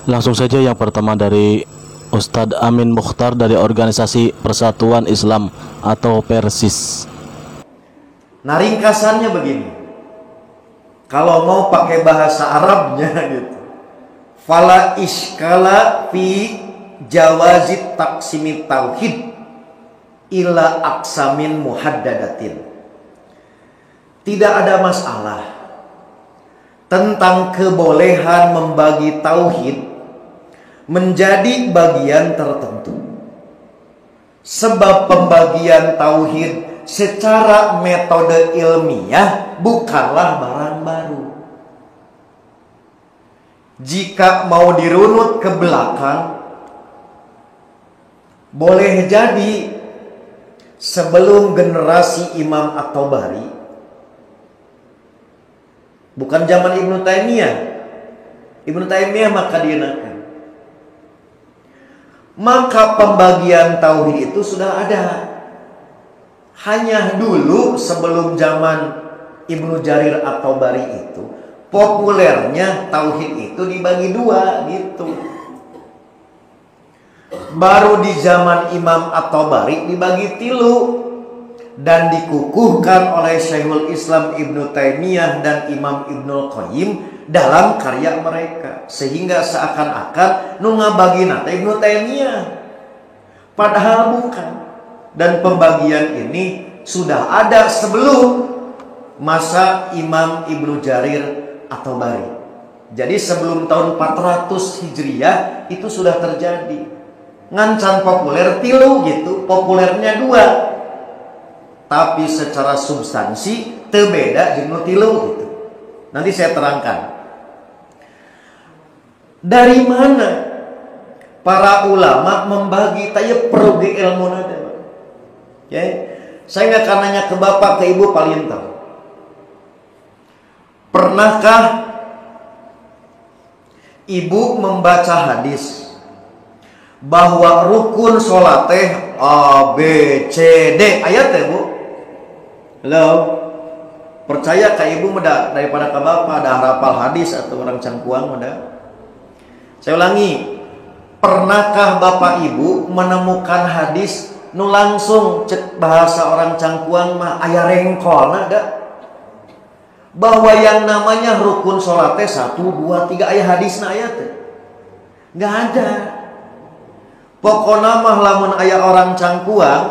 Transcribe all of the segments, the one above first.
Langsung saja yang pertama dari Ustadz Amin Mukhtar dari Organisasi Persatuan Islam atau Persis. Nah, ringkasannya begini. Kalau mau pakai bahasa Arabnya gitu. Fala iskala fi jawazit taksimit tauhid ila aksamin muhaddadatin. Tidak ada masalah tentang kebolehan membagi tauhid menjadi bagian tertentu. Sebab pembagian tauhid secara metode ilmiah bukanlah barang baru. Jika mau dirunut ke belakang, boleh jadi sebelum generasi Imam At-Tabari, bukan zaman Ibnu Taimiyah. Ibnu Taimiyah maka dienakan. Maka pembagian tauhid itu sudah ada. Hanya dulu sebelum zaman Ibnu Jarir At-Tabari itu, populernya tauhid itu dibagi dua gitu. Baru di zaman Imam At-Tabari dibagi tilu dan dikukuhkan oleh Syekhul Islam Ibnu Taimiyah dan Imam Ibnul Qayyim dalam karya mereka, sehingga seakan-akan nu ngabagina teh Ibnu Taimiyah, padahal bukan. Dan pembagian ini sudah ada sebelum masa Imam Ibnu Jarir At-Tabari. Jadi sebelum tahun 400 Hijriah itu sudah terjadi. Ngancan populer tilu gitu, populernya dua, tapi secara substansi terbeda jeung tilu gitu. Nanti saya terangkan. Dari mana para ulama membagi taya perlu di ilmu nada? Ya, saya nggak akan nanya ke bapak, ke ibu paling tahu. Pernahkah ibu membaca hadis bahwa rukun sholat teh A, B, C, D ayat ya bu? Halo, percaya ke ibu muda daripada ke bapak ada hafal hadis atau orang cangkuang muda? Saya ulangi, pernahkah bapak ibu menemukan hadis nu langsung cek bahasa orang cangkuang mah aya rengkolna da? Bahwa yang namanya rukun sholat teh 1, 2, 3 aya hadisna ayat teh? Nggak ada. Pokoknya mah lamun aya orang cangkuang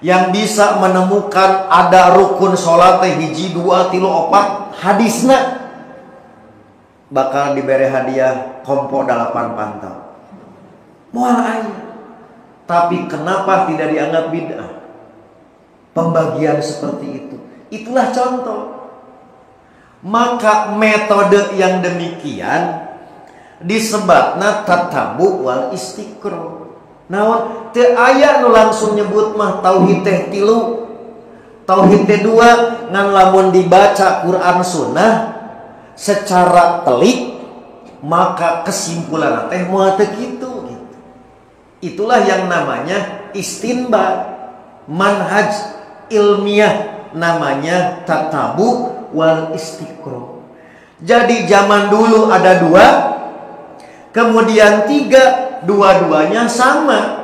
yang bisa menemukan ada rukun sholat teh 1, 2, 3, 4 hadisna, bakal diberi hadiah kompo 8 pantau. Moal aya. Tapi kenapa tidak dianggap bid'ah? Pembagian seperti itu. Itulah contoh. Maka metode yang demikian disebutna tatabu wal istiqro. Naon teu aya nu langsung nyebut mah tauhid teh 3, tauhid teh 2, ngan lamun dibaca Quran Sunnah secara telik maka kesimpulan teh moal teu kitu. Itulah yang namanya istinbat, manhaj ilmiah, namanya tatabu wal istiqro. Jadi zaman dulu ada 2, kemudian 3, dua-duanya sama.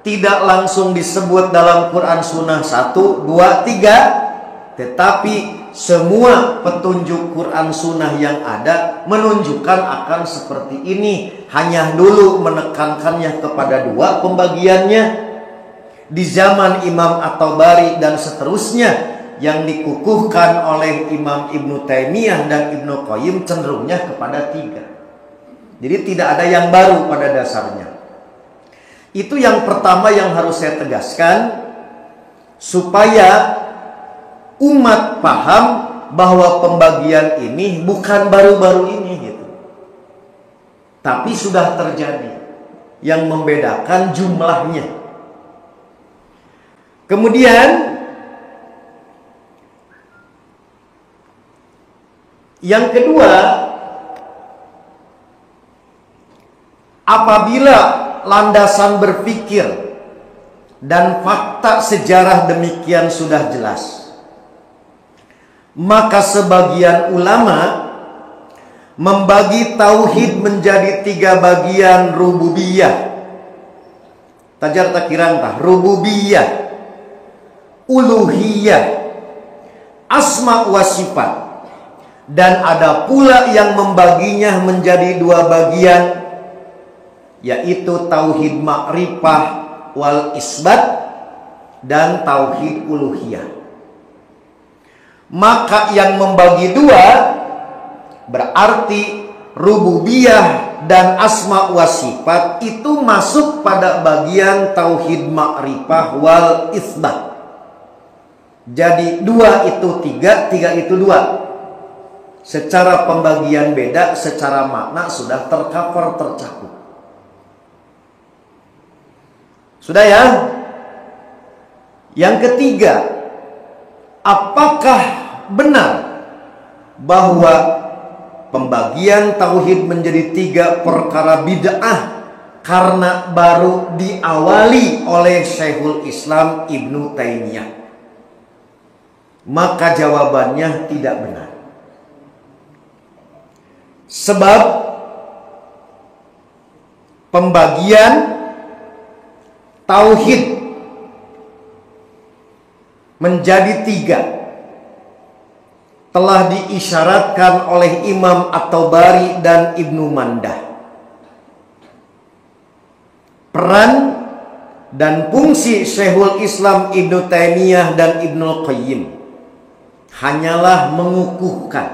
Tidak langsung disebut dalam Quran Sunnah 1, 2, 3, tetapi semua petunjuk Quran Sunnah yang ada menunjukkan akan seperti ini. Hanya dulu menekankannya kepada 2 pembagiannya. Di zaman Imam At-Tabari dan seterusnya yang dikukuhkan oleh Imam Ibnu Taimiyah dan Ibnu Qayyim cenderungnya kepada 3. Jadi tidak ada yang baru pada dasarnya. Itu yang pertama yang harus saya tegaskan, supaya umat paham bahwa pembagian ini bukan baru-baru ini gitu, tapi sudah terjadi. Yang membedakan jumlahnya. Kemudian yang kedua, apabila landasan berpikir dan fakta sejarah demikian sudah jelas, maka sebagian ulama membagi tauhid menjadi 3 bagian rububiyah. Tajar takiran tah rububiyah, uluhiyah, asma wa sifat. Dan ada pula yang membaginya menjadi 2 bagian, yaitu tauhid ma'rifah wal isbat dan tauhid uluhiyah. Maka yang membagi 2 berarti rububiyah dan asma wa sifat itu masuk pada bagian tauhid ma'rifah wal isbat. Jadi 2 itu 3, 3 itu 2. Secara pembagian beda, secara makna sudah tercover, tercakup. Sudah ya? Yang ketiga, apakah benar bahwa pembagian tauhid menjadi 3 perkara bid'ah karena baru diawali oleh Syekhul Islam Ibnu Taimiyah? Maka jawabannya tidak benar. Sebab pembagian tauhid menjadi 3 telah diisyaratkan oleh Imam At-Tabari dan Ibnu Mandah. Peran dan fungsi Syekhul Islam Ibnu Taimiyah dan Ibnu Qayyim hanyalah mengukuhkan,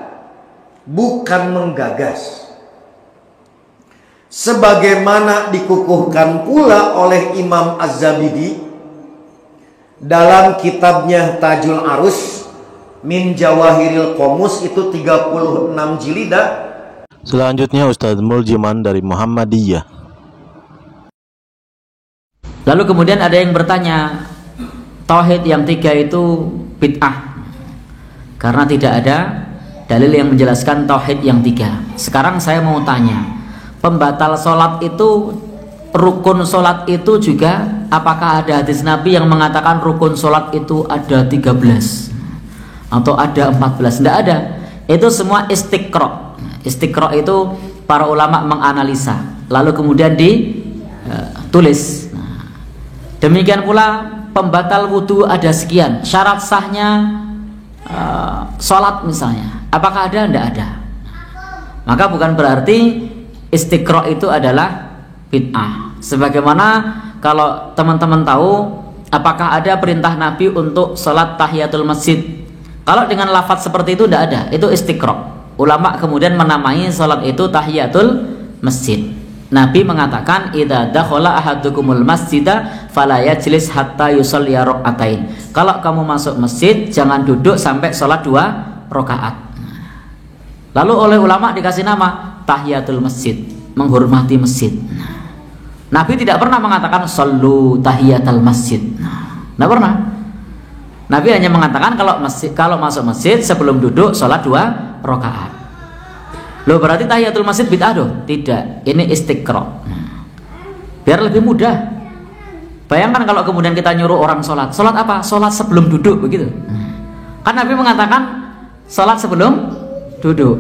bukan menggagas. Sebagaimana dikukuhkan pula oleh Imam Az-Zabidi dalam kitabnya Tajul Arus min Jawahiril Qomus, itu 36 jilid. Selanjutnya Ustadz Muljiman dari Muhammadiyah. Lalu kemudian ada yang bertanya, tauhid yang 3 itu bid'ah karena tidak ada dalil yang menjelaskan tauhid yang 3. Sekarang saya mau tanya, pembatal sholat itu, rukun sholat itu juga, apakah ada hadis Nabi yang mengatakan rukun sholat itu ada 13 atau ada 14? Tidak ada. Itu semua istiqra. Istiqra itu para ulama menganalisa, lalu kemudian ditulis. Demikian pula pembatal wudhu ada sekian, syarat sahnya sholat misalnya, apakah ada? Tidak ada. Maka bukan berarti istiqra itu adalah bid'ah. Sebagaimana kalau teman-teman tahu, apakah ada perintah Nabi untuk sholat tahiyatul masjid? Kalau dengan lafaz seperti itu tidak ada, itu istiqra. Ulama kemudian menamai sholat itu tahiyatul masjid. Nabi mengatakan, idza dakhala ahadukumul masjida fala yajlis hatta yusalli rak'atain. Kalau kamu masuk masjid, jangan duduk sampai sholat 2 rakaat. Lalu oleh ulama dikasih nama tahiyatul masjid, menghormati masjid. Nabi tidak pernah mengatakan sallu tahiyatul masjid. Tidak pernah. Nabi hanya mengatakan kalau masuk masjid sebelum duduk sholat 2 rakaat. Loh, berarti tahiyatul masjid bid'ah doh? Tidak, ini istiqra. Biar lebih mudah. Bayangkan kalau kemudian kita nyuruh orang sholat apa? Sholat sebelum duduk, begitu. Kan Nabi mengatakan sholat sebelum duduk.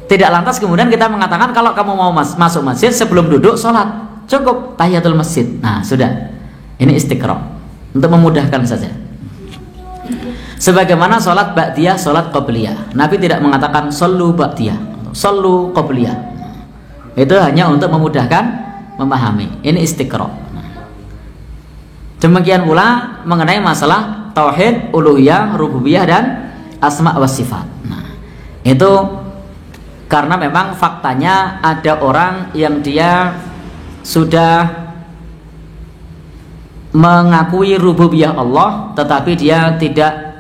Tidak lantas kemudian kita mengatakan kalau kamu mau masuk masjid sebelum duduk sholat, cukup tahiyatul masjid. Nah, sudah. Ini istiqra, untuk memudahkan saja. Sebagaimana sholat ba'diyah, sholat qobliyah, Nabi tidak mengatakan sallu ba'diyah, sallu qobliyah. Itu hanya untuk memudahkan memahami. Ini istiqra. Demikian pula mengenai masalah tauhid, uluhiyah, rububiyah dan asma wa sifat. Itu karena memang faktanya ada orang yang dia sudah mengakui rububiyah Allah, tetapi dia tidak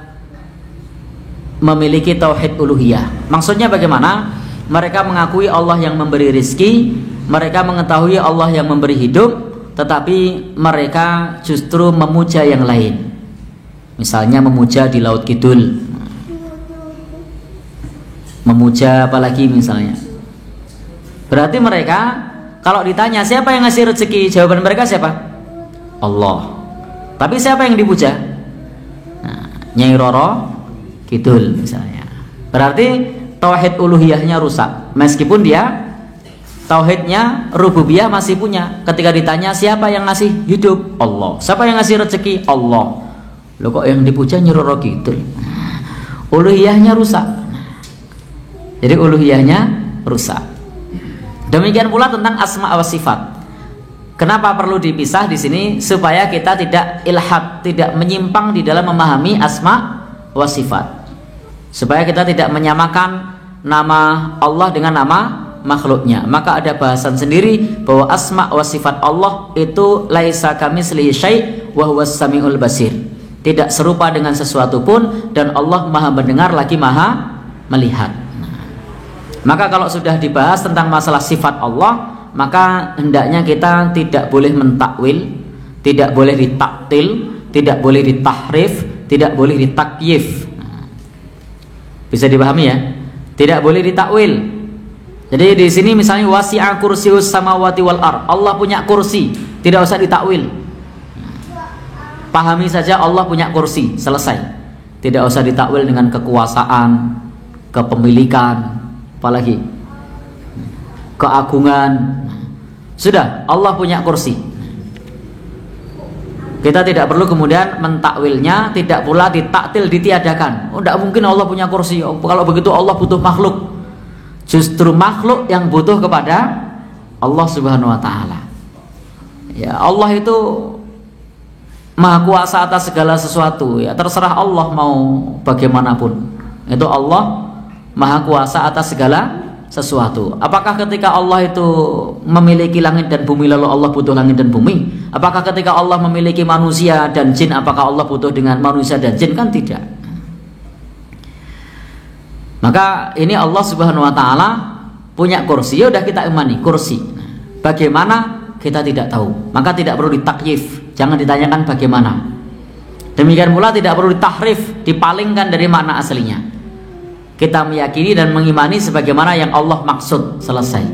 memiliki tauhid uluhiyah. Maksudnya bagaimana? Mereka mengakui Allah yang memberi rizki, mereka mengetahui Allah yang memberi hidup, tetapi mereka justru memuja yang lain. Misalnya memuja di Laut Kidul, memuja apalagi misalnya. Berarti mereka kalau ditanya siapa yang ngasih rezeki, jawaban mereka siapa? Allah. Tapi siapa yang dipuja? Nyai Roro Kidul misalnya. Berarti tauhid uluhiyahnya rusak. Meskipun dia tauhidnya rububiyah masih punya. Ketika ditanya siapa yang ngasih hidup? Allah. Siapa yang ngasih rezeki? Allah. Loh kok yang dipuja nyuruh gitu? Uluhiyahnya rusak. Jadi uluhiyahnya rusak. Demikian pula tentang asma wa sifat. Kenapa perlu dipisah di sini? Supaya kita tidak ilhad, tidak menyimpang di dalam memahami asma wa sifat. Supaya kita tidak menyamakan nama Allah dengan nama makhluknya. Maka ada bahasan sendiri bahwa asma wa sifat Allah itu laisa kamitslihi syai' wa huwas samiul basir. Tidak serupa dengan sesuatu pun, dan Allah Maha mendengar lagi Maha melihat. Maka kalau sudah dibahas tentang masalah sifat Allah, maka hendaknya kita tidak boleh mentakwil, tidak boleh ditaktil, tidak boleh ditahrif, tidak boleh ditakyif. Bisa dipahami ya? Tidak boleh ditakwil. Jadi di sini misalnya wasi'a kursius samawati wal ard. Allah punya kursi, tidak usah ditakwil. Pahami saja Allah punya kursi, selesai. Tidak usah ditakwil dengan kekuasaan, kepemilikan, apalagi keagungan. Sudah, Allah punya kursi. Kita tidak perlu kemudian mentakwilnya, tidak pula ditaktil, ditiadakan. Oh, tidak mungkin Allah punya kursi. Oh, kalau begitu Allah butuh makhluk. Justru makhluk yang butuh kepada Allah Subhanahu wa taala. Ya, Allah itu Maha kuasa atas segala sesuatu, ya terserah Allah mau bagaimanapun. Itu Allah Maha kuasa atas segala sesuatu. Apakah ketika Allah itu memiliki langit dan bumi lalu Allah butuh langit dan bumi? Apakah ketika Allah memiliki manusia dan jin, apakah Allah butuh dengan manusia dan jin? Kan tidak. Maka ini Allah Subhanahu wa taala punya kursi. Ya udah kita imani kursi. Bagaimana kita tidak tahu. Maka tidak perlu ditakyif. Jangan ditanyakan bagaimana. Demikian pula tidak perlu ditahrif, dipalingkan dari makna aslinya. Kita meyakini dan mengimani sebagaimana yang Allah maksud, selesai.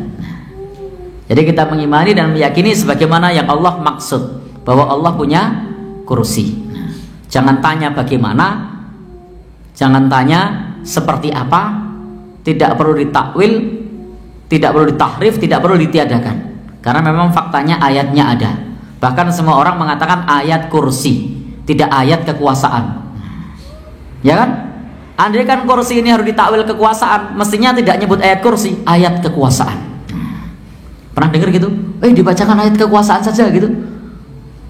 Jadi kita mengimani dan meyakini sebagaimana yang Allah maksud, bahwa Allah punya kursi. Jangan tanya bagaimana, jangan tanya seperti apa, tidak perlu ditakwil, tidak perlu ditahrif, tidak perlu ditiadakan. Karena memang faktanya ayatnya ada. Bahkan semua orang mengatakan ayat kursi, tidak ayat kekuasaan. Ya kan? Andai kan kursi ini harus ditakwil kekuasaan, mestinya tidak nyebut ayat kursi, ayat kekuasaan. Pernah dengar gitu? Dibacakan ayat kekuasaan saja gitu.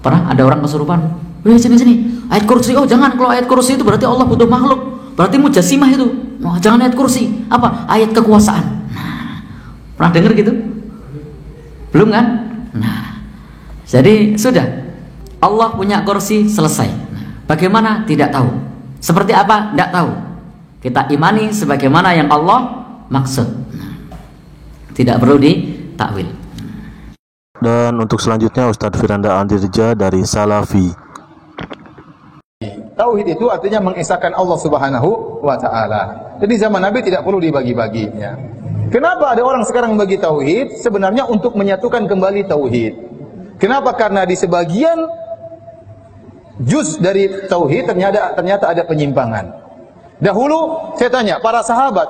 Pernah ada orang kesurupan? Sini, ayat kursi. Oh jangan, kalau ayat kursi itu berarti Allah butuh makhluk, berarti mujassimah itu. Oh, jangan ayat kursi. Apa? Ayat kekuasaan. Pernah dengar gitu? Belum kan? Nah, jadi sudah, Allah punya kursi, selesai. Bagaimana? Tidak tahu. Seperti apa? Tidak tahu. Kita imani sebagaimana yang Allah maksud. Tidak perlu ditakwil. Dan untuk selanjutnya Ustadz Firanda Andirja dari Salafi. Tauhid itu artinya mengesahkan Allah Subhanahu wa taala. Jadi zaman Nabi tidak perlu dibagi-bagi ya. Kenapa ada orang sekarang membagi tauhid? Sebenarnya untuk menyatukan kembali tauhid. Kenapa? Karena di sebagian juz dari tauhid ternyata ada penyimpangan. Dahulu saya tanya, para sahabat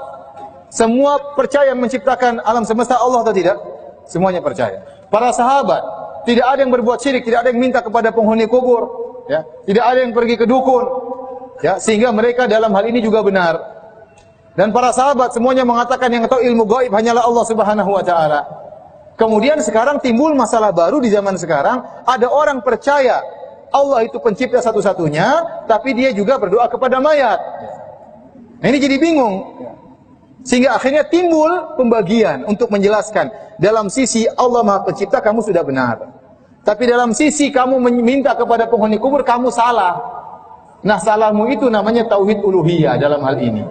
semua percaya menciptakan alam semesta Allah atau tidak? Semuanya percaya. Para sahabat tidak ada yang berbuat syirik, tidak ada yang minta kepada penghuni kubur, ya. Tidak ada yang pergi ke dukun, ya, sehingga mereka dalam hal ini juga benar. Dan para sahabat semuanya mengatakan yang tahu ilmu gaib hanyalah Allah Subhanahu wa taala. Kemudian sekarang timbul masalah baru di zaman sekarang, ada orang percaya Allah itu pencipta satu-satunya, tapi dia juga berdoa kepada mayat. Nah, ini jadi bingung. Sehingga akhirnya timbul pembagian untuk menjelaskan. Dalam sisi Allah Maha Pencipta kamu sudah benar. Tapi dalam sisi kamu meminta kepada penghuni kubur kamu salah. Nah, salahmu itu namanya tauhid uluhiyah dalam hal ini.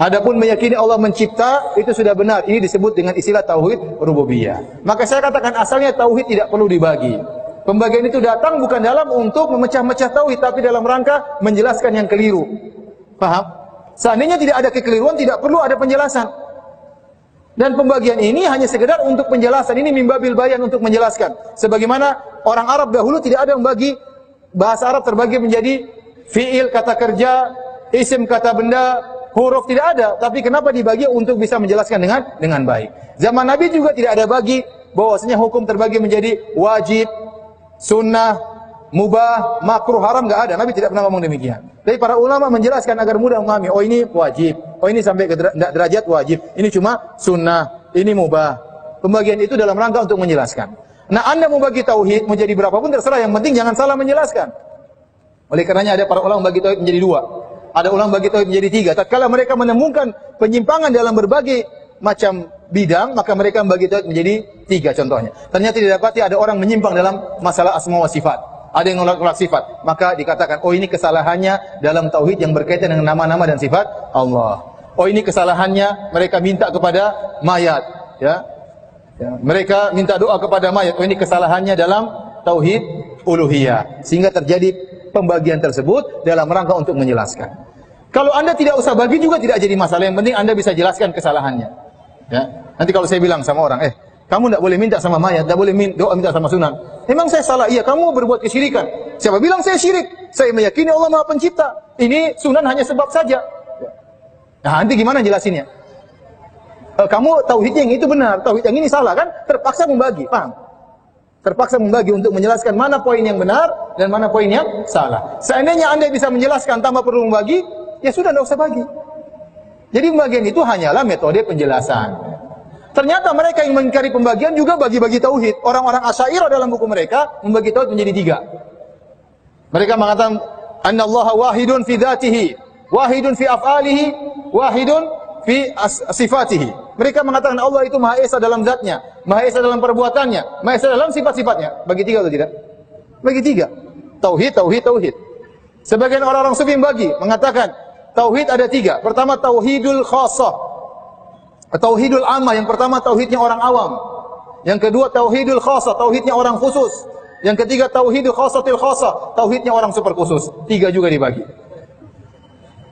Adapun meyakini Allah mencipta itu sudah benar. Ini disebut dengan istilah tauhid rububiyah. Maka saya katakan asalnya tauhid tidak perlu dibagi. Pembagian itu datang bukan dalam untuk memecah-mecah tauhid, tapi dalam rangka menjelaskan yang keliru. Paham? Seandainya tidak ada kekeliruan, tidak perlu ada penjelasan. Dan pembagian ini hanya sekedar untuk penjelasan. Ini mimbabil bayan untuk menjelaskan. Sebagaimana orang Arab dahulu tidak ada yang membagi, bahasa Arab terbagi menjadi fi'il kata kerja, isim kata benda, huruf tidak ada, tapi kenapa dibagi untuk bisa menjelaskan dengan baik. Zaman Nabi juga tidak ada bagi bahwasanya hukum terbagi menjadi wajib, sunnah, mubah, makruh, haram, enggak ada. Nabi tidak pernah ngomong demikian. Tapi para ulama menjelaskan agar mudah memahami. Oh ini wajib, oh ini sampai ke derajat wajib, ini cuma sunnah, ini mubah. Pembagian itu dalam rangka untuk menjelaskan. Nah, Anda mau bagi tauhid menjadi berapapun terserah, yang penting jangan salah menjelaskan. Oleh karenanya ada para ulama bagi tauhid menjadi 2. Ada ulama bagi tauhid menjadi 3. Tatkala mereka menemukan penyimpangan dalam berbagai macam bidang, maka mereka membagi tauhid menjadi 3 contohnya. Ternyata didapati ada orang menyimpang dalam masalah asma wa sifat. Ada yang menolak sifat, maka dikatakan, oh ini kesalahannya dalam tauhid yang berkaitan dengan nama-nama dan sifat Allah. Oh ini kesalahannya mereka minta kepada mayat, ya. Mereka minta doa kepada mayat. Oh ini kesalahannya dalam tauhid uluhiyah. Sehingga terjadi pembagian tersebut dalam rangka untuk menjelaskan. Kalau Anda tidak usah bagi juga tidak jadi masalah. Yang penting Anda bisa jelaskan kesalahannya. Ya. Nanti kalau saya bilang sama orang, kamu tidak boleh minta sama mayat, tidak boleh doa minta sama sunan. Memang saya salah? Iya, kamu berbuat kesyirikan. Siapa bilang saya syirik? Saya meyakini Allah Maha Pencipta. Ini sunan hanya sebab saja. Nah, nanti gimana jelasinnya? Kamu tauhid yang itu benar, tauhid yang ini salah kan? Terpaksa membagi, paham? Terpaksa membagi untuk menjelaskan mana poin yang benar dan mana poin yang salah. Seandainya Anda bisa menjelaskan tanpa perlu membagi, ya sudah, tidak usah bagi. Jadi pembagian itu hanyalah metode penjelasan. Ternyata mereka yang mengingkari pembagian juga bagi-bagi tauhid. Orang-orang Asy'ariyah dalam buku mereka membagi tauhid menjadi 3. Mereka mengatakan annallaha wahidun fi dzatihi, wahidun fi af'alihi, wahidun fi sifatihi. Mereka mengatakan Allah itu Maha Esa dalam zatnya, Maha Esa dalam perbuatannya, Maha Esa dalam sifat-sifatnya. Bagi 3 atau tidak? Bagi 3. Tauhid, tauhid, tauhid. Sebagian orang-orang sufi bagi, mengatakan tauhid ada 3. Pertama tauhidul khassah, tauhidul ammah. Yang pertama tauhidnya orang awam. Yang kedua tauhidul khassah, tauhidnya orang khusus. Yang ketiga tauhidul khassatil khassah, tauhidnya orang super khusus. 3 juga dibagi.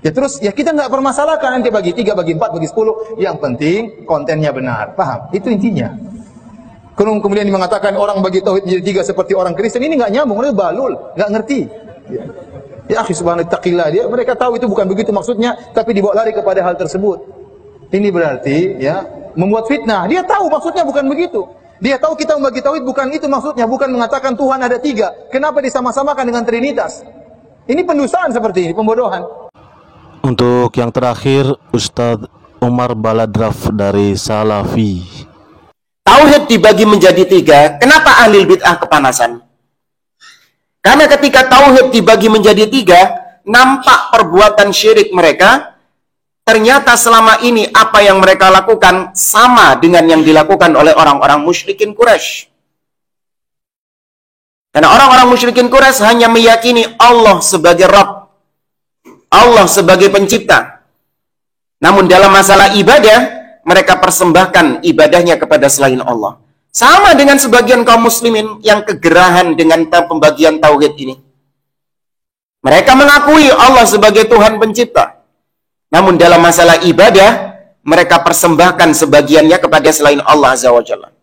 Ya terus, ya kita nggak permasalahkan nanti bagi 3, bagi 4, bagi 10. Yang penting kontennya benar. Paham? Itu intinya. Kemudian mengatakan orang bagi tauhid menjadi 3 seperti orang Kristen, ini nggak nyambung, itu balul, nggak ngerti. Ya akhi subhanallah, taqillah. Mereka tahu itu bukan begitu maksudnya, tapi dibawa lari kepada hal tersebut. Ini berarti ya membuat fitnah. Dia tahu maksudnya bukan begitu. Dia tahu kita membagi tauhid bukan itu maksudnya, bukan mengatakan Tuhan ada 3. Kenapa disama-samakan dengan Trinitas? Ini pendustaan seperti ini, pembodohan. Untuk yang terakhir, Ustadz Umar Baladraf dari Salafi. Tauhid dibagi menjadi 3. Kenapa ahli bid'ah kepanasan? Karena ketika tauhid dibagi menjadi 3, nampak perbuatan syirik mereka. Ternyata selama ini apa yang mereka lakukan sama dengan yang dilakukan oleh orang-orang musyrikin Quraisy. Karena orang-orang musyrikin Quraisy hanya meyakini Allah sebagai Rabb, Allah sebagai pencipta. Namun dalam masalah ibadah, mereka persembahkan ibadahnya kepada selain Allah. Sama dengan sebagian kaum muslimin yang kegerahan dengan pembagian tauhid ini. Mereka mengakui Allah sebagai Tuhan pencipta. Namun dalam masalah ibadah, mereka persembahkan sebagiannya kepada selain Allah Azza wa Jalla.